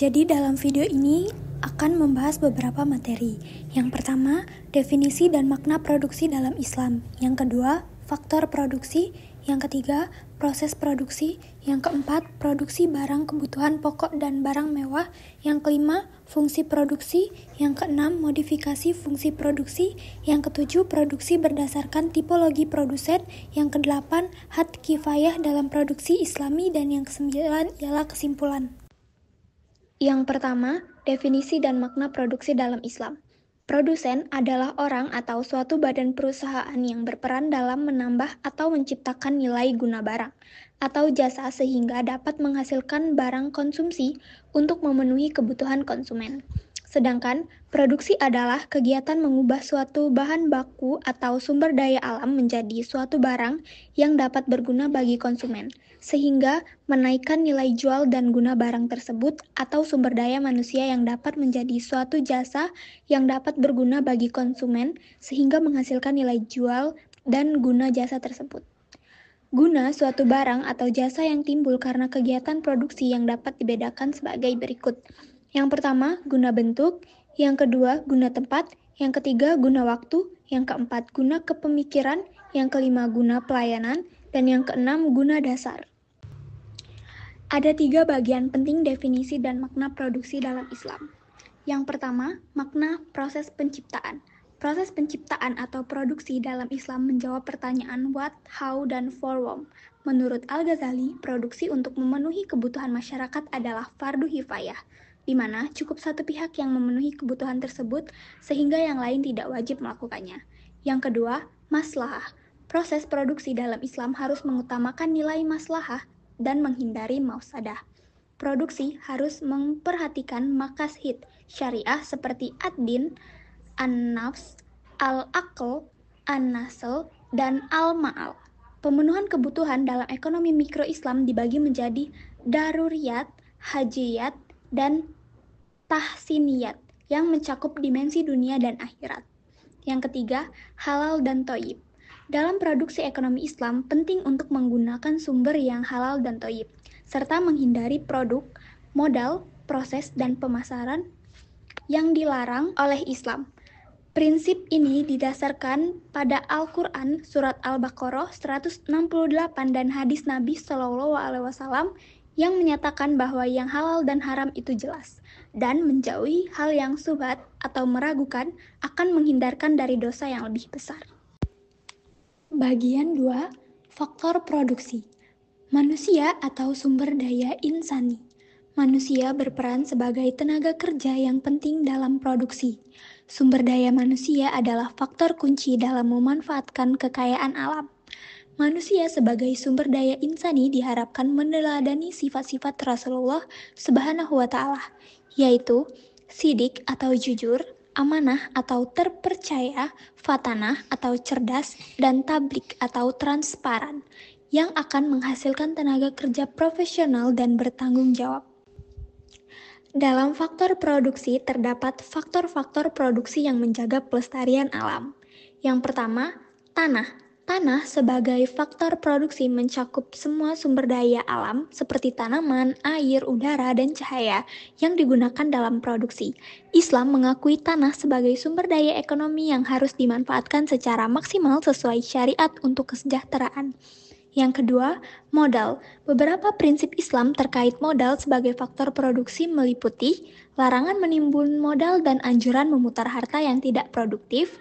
Jadi dalam video ini akan membahas beberapa materi. Yang pertama, definisi dan makna produksi dalam Islam. Yang kedua, faktor produksi. Yang ketiga, proses produksi. Yang keempat, produksi barang kebutuhan pokok dan barang mewah. Yang kelima, fungsi produksi. Yang keenam, modifikasi fungsi produksi. Yang ketujuh, produksi berdasarkan tipologi produsen. Yang kedelapan, had kifayah dalam produksi Islami. Dan yang kesembilan ialah kesimpulan. Yang pertama, definisi dan makna produksi dalam Islam. Produsen adalah orang atau suatu badan perusahaan yang berperan dalam menambah atau menciptakan nilai guna barang atau jasa sehingga dapat menghasilkan barang konsumsi untuk memenuhi kebutuhan konsumen. Sedangkan produksi adalah kegiatan mengubah suatu bahan baku atau sumber daya alam menjadi suatu barang yang dapat berguna bagi konsumen, sehingga menaikkan nilai jual dan guna barang tersebut atau sumber daya manusia yang dapat menjadi suatu jasa yang dapat berguna bagi konsumen, sehingga menghasilkan nilai jual dan guna jasa tersebut. Guna suatu barang atau jasa yang timbul karena kegiatan produksi yang dapat dibedakan sebagai berikut. Yang pertama, guna bentuk. Yang kedua, guna tempat. Yang ketiga, guna waktu. Yang keempat, guna kepemikiran. Yang kelima, guna pelayanan. Dan yang keenam, guna dasar. Ada 3 bagian penting definisi dan makna produksi dalam Islam. Yang pertama, makna proses penciptaan. Proses penciptaan atau produksi dalam Islam menjawab pertanyaan what, how, dan for whom. Menurut Al-Ghazali, produksi untuk memenuhi kebutuhan masyarakat adalah fardu hifayah, di mana cukup satu pihak yang memenuhi kebutuhan tersebut sehingga yang lain tidak wajib melakukannya. Yang kedua, maslahah. Proses produksi dalam Islam harus mengutamakan nilai maslahah dan menghindari mafsadah. Produksi harus memperhatikan maqasid syariah seperti ad-din, an-nafs, al-aql, an-nasl, dan al-ma'al. Pemenuhan kebutuhan dalam ekonomi mikro Islam dibagi menjadi daruriyat, hajiyat, dan tahsiniyat yang mencakup dimensi dunia dan akhirat. Yang ketiga, halal dan thayyib. Dalam produksi ekonomi Islam, penting untuk menggunakan sumber yang halal dan thayyib, serta menghindari produk, modal, proses, dan pemasaran yang dilarang oleh Islam. Prinsip ini didasarkan pada Al-Quran, Surat Al-Baqarah 168 dan hadis Nabi SAW yang menyatakan bahwa yang halal dan haram itu jelas, dan menjauhi hal yang syubhat atau meragukan akan menghindarkan dari dosa yang lebih besar. Bagian 2. Faktor produksi. Manusia atau sumber daya insani. Manusia berperan sebagai tenaga kerja yang penting dalam produksi. Sumber daya manusia adalah faktor kunci dalam memanfaatkan kekayaan alam. Manusia sebagai sumber daya insani diharapkan meneladani sifat-sifat Rasulullah Subhanahu wa Ta'ala, yaitu sidik atau jujur, amanah atau terpercaya, fatanah atau cerdas, dan tablik atau transparan, yang akan menghasilkan tenaga kerja profesional dan bertanggung jawab. Dalam faktor produksi terdapat faktor-faktor produksi yang menjaga pelestarian alam. Yang pertama, tanah. Tanah sebagai faktor produksi mencakup semua sumber daya alam seperti tanaman, air, udara, dan cahaya yang digunakan dalam produksi. Islam mengakui tanah sebagai sumber daya ekonomi yang harus dimanfaatkan secara maksimal sesuai syariat untuk kesejahteraan. Yang kedua, modal. Beberapa prinsip Islam terkait modal sebagai faktor produksi meliputi larangan menimbun modal dan anjuran memutar harta yang tidak produktif.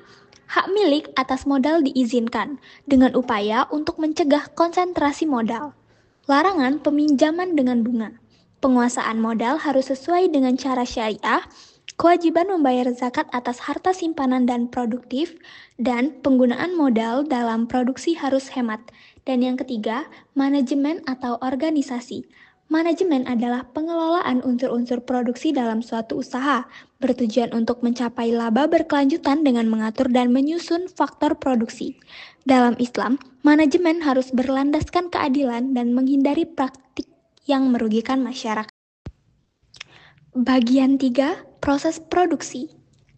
Hak milik atas modal diizinkan dengan upaya untuk mencegah konsentrasi modal. Larangan peminjaman dengan bunga. Penguasaan modal harus sesuai dengan cara syariah. Kewajiban membayar zakat atas harta simpanan dan produktif, dan penggunaan modal dalam produksi harus hemat. Dan yang ketiga, manajemen atau organisasi. Manajemen adalah pengelolaan unsur-unsur produksi dalam suatu usaha, bertujuan untuk mencapai laba berkelanjutan dengan mengatur dan menyusun faktor produksi. Dalam Islam, manajemen harus berlandaskan keadilan dan menghindari praktik yang merugikan masyarakat. Bagian 3. Proses produksi.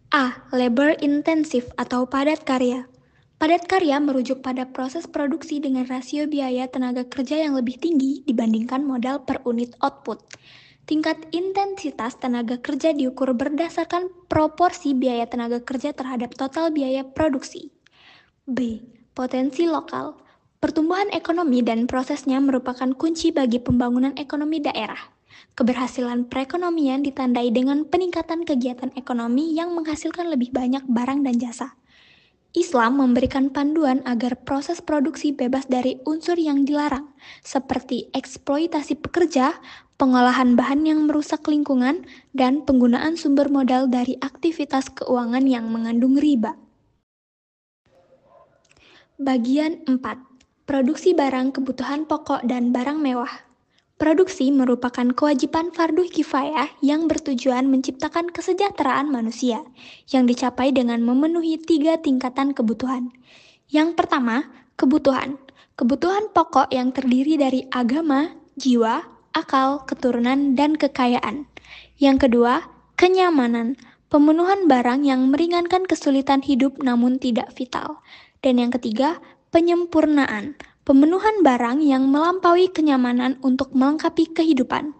A. Labor intensif atau padat karya. Padat karya merujuk pada proses produksi dengan rasio biaya tenaga kerja yang lebih tinggi dibandingkan modal per unit output. Tingkat intensitas tenaga kerja diukur berdasarkan proporsi biaya tenaga kerja terhadap total biaya produksi. B. Potensi lokal. Pertumbuhan ekonomi dan prosesnya merupakan kunci bagi pembangunan ekonomi daerah. Keberhasilan perekonomian ditandai dengan peningkatan kegiatan ekonomi yang menghasilkan lebih banyak barang dan jasa. Islam memberikan panduan agar proses produksi bebas dari unsur yang dilarang, seperti eksploitasi pekerja, pengolahan bahan yang merusak lingkungan, dan penggunaan sumber modal dari aktivitas keuangan yang mengandung riba. Bagian 4. Produksi barang kebutuhan pokok dan barang mewah. Produksi merupakan kewajiban fardu kifayah yang bertujuan menciptakan kesejahteraan manusia, yang dicapai dengan memenuhi 3 tingkatan kebutuhan. Yang pertama, kebutuhan. Kebutuhan pokok yang terdiri dari agama, jiwa, akal, keturunan, dan kekayaan. Yang kedua, kenyamanan. Pemenuhan barang yang meringankan kesulitan hidup namun tidak vital. Dan yang ketiga, penyempurnaan. Pemenuhan barang yang melampaui kenyamanan untuk melengkapi kehidupan.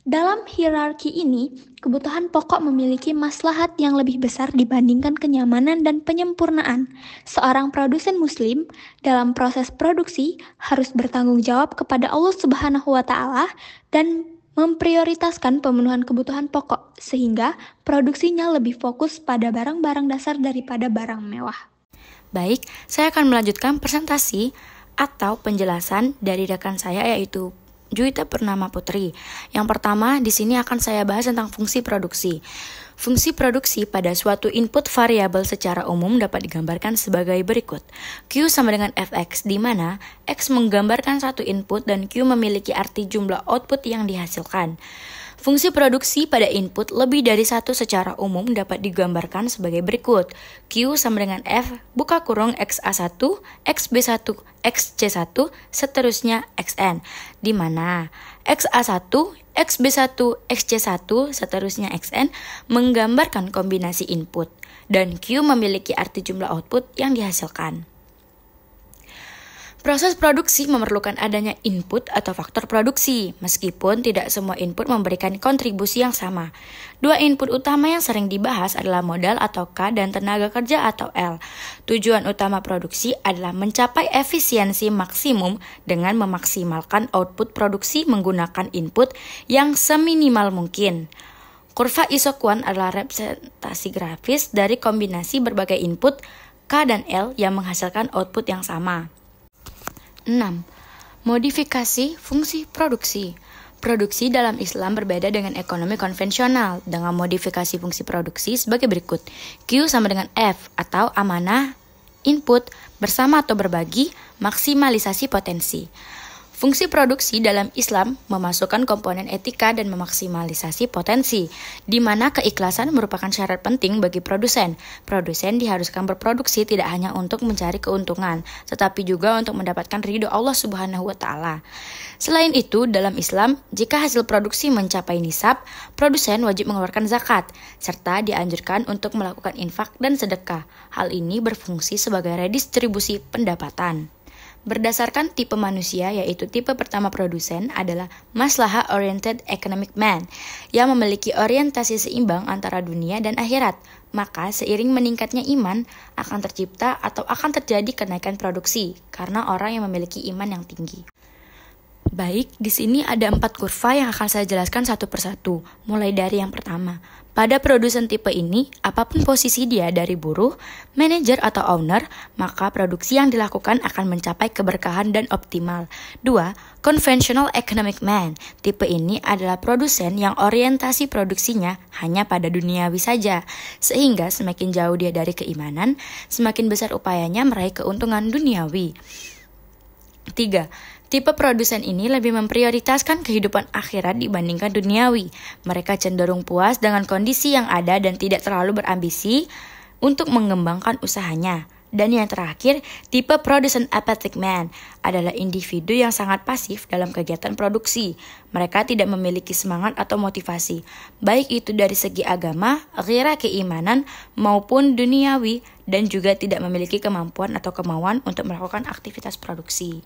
Dalam hierarki ini, kebutuhan pokok memiliki maslahat yang lebih besar dibandingkan kenyamanan dan penyempurnaan. Seorang produsen muslim dalam proses produksi harus bertanggung jawab kepada Allah Subhanahu wa Ta'ala dan memprioritaskan pemenuhan kebutuhan pokok, sehingga produksinya lebih fokus pada barang-barang dasar daripada barang mewah. Baik, saya akan melanjutkan presentasi atau penjelasan dari rekan saya yaitu Juwita Purnama Putri. Yang pertama, di sini akan saya bahas tentang fungsi produksi. Fungsi produksi pada suatu input variabel secara umum dapat digambarkan sebagai berikut. Q sama dengan Fx, di mana X menggambarkan satu input dan Q memiliki arti jumlah output yang dihasilkan. Fungsi produksi pada input lebih dari satu secara umum dapat digambarkan sebagai berikut. Q sama dengan F, buka kurung XA1, XB1, XC1, seterusnya XN. Di mana XA1, XB1, XC1, seterusnya XN menggambarkan kombinasi input. Dan Q memiliki arti jumlah output yang dihasilkan. Proses produksi memerlukan adanya input atau faktor produksi, meskipun tidak semua input memberikan kontribusi yang sama. Dua input utama yang sering dibahas adalah modal atau K dan tenaga kerja atau L. Tujuan utama produksi adalah mencapai efisiensi maksimum dengan memaksimalkan output produksi menggunakan input yang seminimal mungkin. Kurva isokuan adalah representasi grafis dari kombinasi berbagai input K dan L yang menghasilkan output yang sama. 6. Modifikasi fungsi produksi. Produksi dalam Islam berbeda dengan ekonomi konvensional dengan modifikasi fungsi produksi sebagai berikut. Q sama dengan F atau amanah, input, bersama atau berbagi, maksimalisasi potensi. Fungsi produksi dalam Islam memasukkan komponen etika dan memaksimalisasi potensi, di mana keikhlasan merupakan syarat penting bagi produsen. Produsen diharuskan berproduksi tidak hanya untuk mencari keuntungan, tetapi juga untuk mendapatkan ridho Allah Subhanahu wa Ta'ala. Selain itu, dalam Islam, jika hasil produksi mencapai nisab, produsen wajib mengeluarkan zakat, serta dianjurkan untuk melakukan infak dan sedekah. Hal ini berfungsi sebagai redistribusi pendapatan. Berdasarkan tipe manusia, yaitu tipe pertama produsen adalah maslahah oriented economic man yang memiliki orientasi seimbang antara dunia dan akhirat. Maka seiring meningkatnya iman akan tercipta atau akan terjadi kenaikan produksi karena orang yang memiliki iman yang tinggi. Baik, di sini ada 4 kurva yang akan saya jelaskan satu persatu, mulai dari yang pertama. Pada produsen tipe ini, apapun posisi dia dari buruh, manajer atau owner, maka produksi yang dilakukan akan mencapai keberkahan dan optimal. 2. Conventional economic man. Tipe ini adalah produsen yang orientasi produksinya hanya pada duniawi saja, sehingga semakin jauh dia dari keimanan, semakin besar upayanya meraih keuntungan duniawi. 3. Tipe produsen ini lebih memprioritaskan kehidupan akhirat dibandingkan duniawi. Mereka cenderung puas dengan kondisi yang ada dan tidak terlalu berambisi untuk mengembangkan usahanya. Dan yang terakhir, tipe produsen apathic man adalah individu yang sangat pasif dalam kegiatan produksi. Mereka tidak memiliki semangat atau motivasi, baik itu dari segi agama, ghirah keimanan, maupun duniawi, dan juga tidak memiliki kemampuan atau kemauan untuk melakukan aktivitas produksi.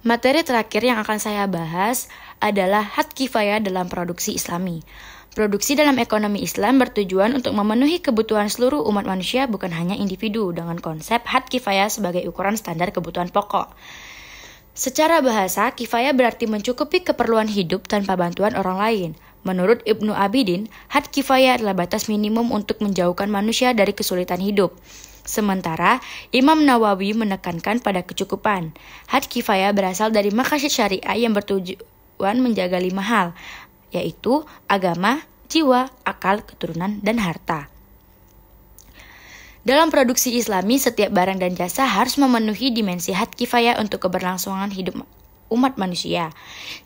Materi terakhir yang akan saya bahas adalah had kifayah dalam produksi Islami. Produksi dalam ekonomi Islam bertujuan untuk memenuhi kebutuhan seluruh umat manusia, bukan hanya individu, dengan konsep had kifayah sebagai ukuran standar kebutuhan pokok. Secara bahasa, kifayah berarti mencukupi keperluan hidup tanpa bantuan orang lain. Menurut Ibnu Abidin, had kifayah adalah batas minimum untuk menjauhkan manusia dari kesulitan hidup. Sementara, Imam Nawawi menekankan pada kecukupan. Had kifayah berasal dari maqasid syariah yang bertujuan menjaga 5 hal, yaitu agama, jiwa, akal, keturunan, dan harta. Dalam produksi Islami, setiap barang dan jasa harus memenuhi dimensi had kifayah untuk keberlangsungan hidup umat manusia.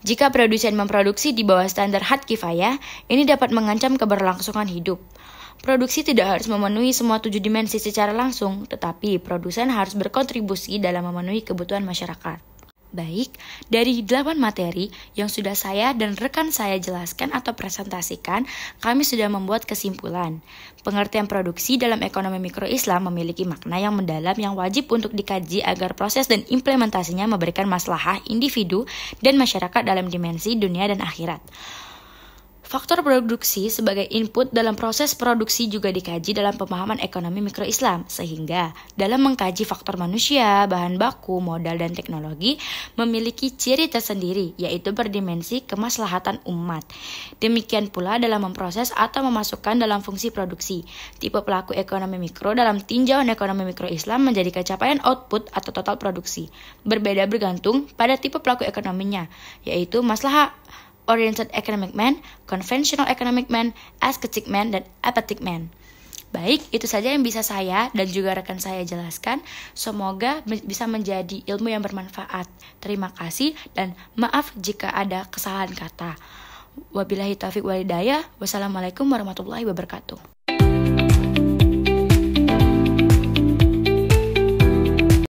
Jika produsen memproduksi di bawah standar had kifayah, ini dapat mengancam keberlangsungan hidup. Produksi tidak harus memenuhi semua 7 dimensi secara langsung, tetapi produsen harus berkontribusi dalam memenuhi kebutuhan masyarakat. Baik, dari 8 materi yang sudah saya dan rekan saya jelaskan atau presentasikan, kami sudah membuat kesimpulan. Pengertian produksi dalam ekonomi mikro Islam memiliki makna yang mendalam yang wajib untuk dikaji agar proses dan implementasinya memberikan maslahah individu dan masyarakat dalam dimensi dunia dan akhirat. Faktor produksi sebagai input dalam proses produksi juga dikaji dalam pemahaman ekonomi mikro Islam, sehingga dalam mengkaji faktor manusia, bahan baku, modal, dan teknologi memiliki ciri tersendiri, yaitu berdimensi kemaslahatan umat. Demikian pula dalam memproses atau memasukkan dalam fungsi produksi. Tipe pelaku ekonomi mikro dalam tinjauan ekonomi mikro Islam menjadi capaian output atau total produksi. Berbeda bergantung pada tipe pelaku ekonominya, yaitu maslahah Oriented Economic Man, Conventional Economic Man, Ascetic Man, dan Apathetic Man. Baik, itu saja yang bisa saya dan juga rekan saya jelaskan. Semoga bisa menjadi ilmu yang bermanfaat. Terima kasih dan maaf jika ada kesalahan kata. Wabillahi taufiq wal hidayah. Wassalamualaikum warahmatullahi wabarakatuh.